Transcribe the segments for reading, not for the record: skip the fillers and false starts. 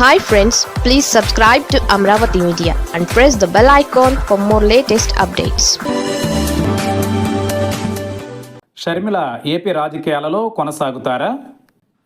Hi friends, please subscribe to Amravati Media and press the bell icon for more latest updates. Sharmila AP రాజకీయాలలో కొనసాగుతారా?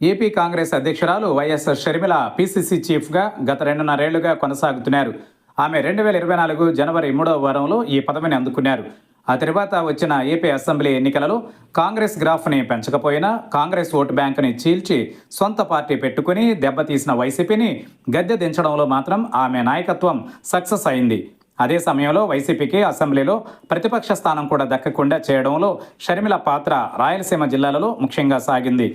AP Congress అధ్యక్షురాలు YS Sharmila PCC చీఫ్గా గత 2.5 ఏళ్లుగా కొనసాగుతున్నారు. ఆమె 2024 జనవరి 3వ వారంలో ఈ పదవిని అందుకున్నారు. ఆ తర్వాత వచ్చిన ఏపీ అసెంబ్లీ ఎన్నికలలో కాంగ్రెస్ గ్రాఫ్ని పెంచకపోయినా కాంగ్రెస్ ఓటు బ్యాంకుని చీల్చి సొంత పార్టీ పెట్టుకుని దెబ్బతీసిన వైసీపీని గద్దె దించడంలో మాత్రం ఆమె నాయకత్వం సక్సెస్ అయింది. అదే సమయంలో వైసీపీకి అసెంబ్లీలో ప్రతిపక్ష స్థానం కూడా దక్కకుండా చేయడంలో షర్మిల పాత్ర రాయలసీమ జిల్లాలలో ముఖ్యంగా సాగింది.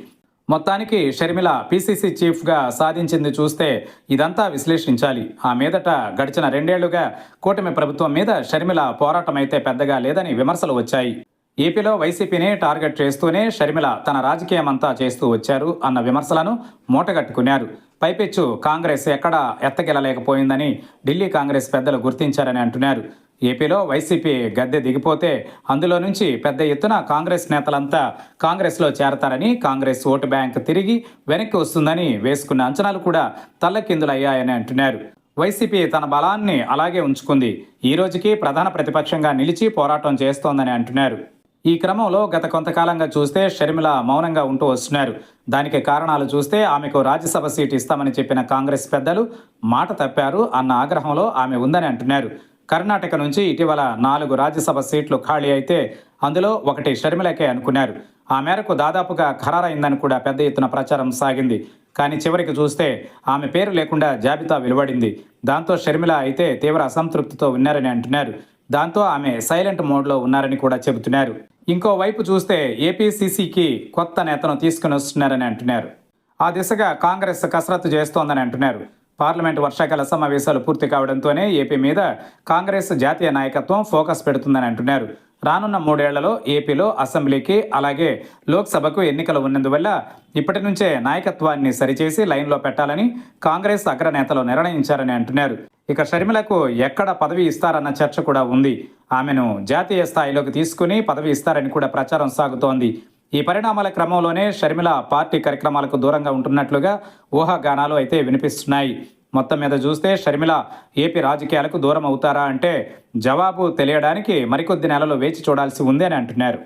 మొత్తానికి షర్మిల పీసీసీ చీఫ్గా సాధించింది చూస్తే ఇదంతా విశ్లేషించాలి. ఆ మీదట గడిచిన 2 ఏళ్లుగా కూటమి ప్రభుత్వం మీద షర్మిల పోరాటం అయితే పెద్దగా లేదని విమర్శలు వచ్చాయి. ఏపీలో వైసీపీని టార్గెట్ చేస్తూనే షర్మిల తన రాజకీయం అంతా చేస్తూ వచ్చారు అన్న విమర్శలను మూటగట్టుకున్నారు. పైపెచ్చు కాంగ్రెస్ ఎక్కడా ఎత్తకెళ్లలేకపోయిందని ఢిల్లీ కాంగ్రెస్ పెద్దలు గుర్తించారని అంటున్నారు. ఏపీలో వైసీపీ గద్దె దిగిపోతే అందులో నుంచి పెద్ద ఎత్తున కాంగ్రెస్ నేతలంతా కాంగ్రెస్లో చేరతారని, కాంగ్రెస్ ఓటు బ్యాంక్ తిరిగి వెనక్కి వస్తుందని వేసుకున్న అంచనాలు కూడా తల్లకిందులయ్యాయని అంటున్నారు. వైసీపీ తన బలాన్ని అలాగే ఉంచుకుంది. ఈ రోజుకి ప్రధాన ప్రతిపక్షంగా నిలిచి పోరాటం చేస్తోందని అంటున్నారు. ఈ క్రమంలో గత కొంతకాలంగా చూస్తే షర్మిల మౌనంగా ఉంటూ వస్తున్నారు. దానికి కారణాలు చూస్తే ఆమెకు రాజ్యసభ సీటు ఇస్తామని చెప్పిన కాంగ్రెస్ పెద్దలు మాట తప్పారు అన్న ఆగ్రహంలో ఆమె ఉందని అంటున్నారు. కర్ణాటక నుంచి ఇటీవల 4 రాజ్యసభ సీట్లు ఖాళీ అయితే అందులో ఒకటి షర్మిలకే అనుకున్నారు. ఆ మేరకు దాదాపుగా ఖరారైందని కూడా పెద్ద ఎత్తున ప్రచారం సాగింది. కానీ చివరికి చూస్తే ఆమె పేరు లేకుండా జాబితా వెలువడింది. దాంతో షర్మిల అయితే తీవ్ర అసంతృప్తితో ఉన్నారని అంటున్నారు. దాంతో ఆమె సైలెంట్ మోడ్లో ఉన్నారని కూడా చెబుతున్నారు. ఇంకోవైపు చూస్తే ఏపీసీసీకి కొత్త నేతను తీసుకుని వస్తున్నారని అంటున్నారు. ఆ దిశగా కాంగ్రెస్ కసరత్తు చేస్తోందని అంటున్నారు. పార్లమెంటు వర్షాకాల సమావేశాలు పూర్తి కావడంతోనే ఏపీ మీద కాంగ్రెస్ జాతీయ నాయకత్వం ఫోకస్ పెడుతుందని అంటున్నారు. రానున్న 3 ఏళ్లలో ఏపీలో అసెంబ్లీకి అలాగే లోక్సభకు ఎన్నికలు ఉన్నందువల్ల ఇప్పటి నుంచే నాయకత్వాన్ని సరిచేసి లైన్లో పెట్టాలని కాంగ్రెస్ అగ్రనేతలు నిర్ణయించారని అంటున్నారు. ఇక షర్మిలకు ఎక్కడ పదవి ఇస్తారన్న చర్చ కూడా ఉంది. ఆమెను జాతీయ స్థాయిలోకి తీసుకుని పదవి ఇస్తారని కూడా ప్రచారం సాగుతోంది. ఈ పరిణామాల క్రమంలోనే షర్మిల పార్టీ కార్యక్రమాలకు దూరంగా ఉంటున్నట్లుగా ఊహాగానాలు అయితే వినిపిస్తున్నాయి. మొత్తం మీద చూస్తే షర్మిల ఏపీ రాజకీయాలకు దూరం అవుతారా అంటే జవాబు తెలియడానికి మరికొద్ది నెలలు వేచి చూడాల్సి ఉంది అని అంటున్నారు.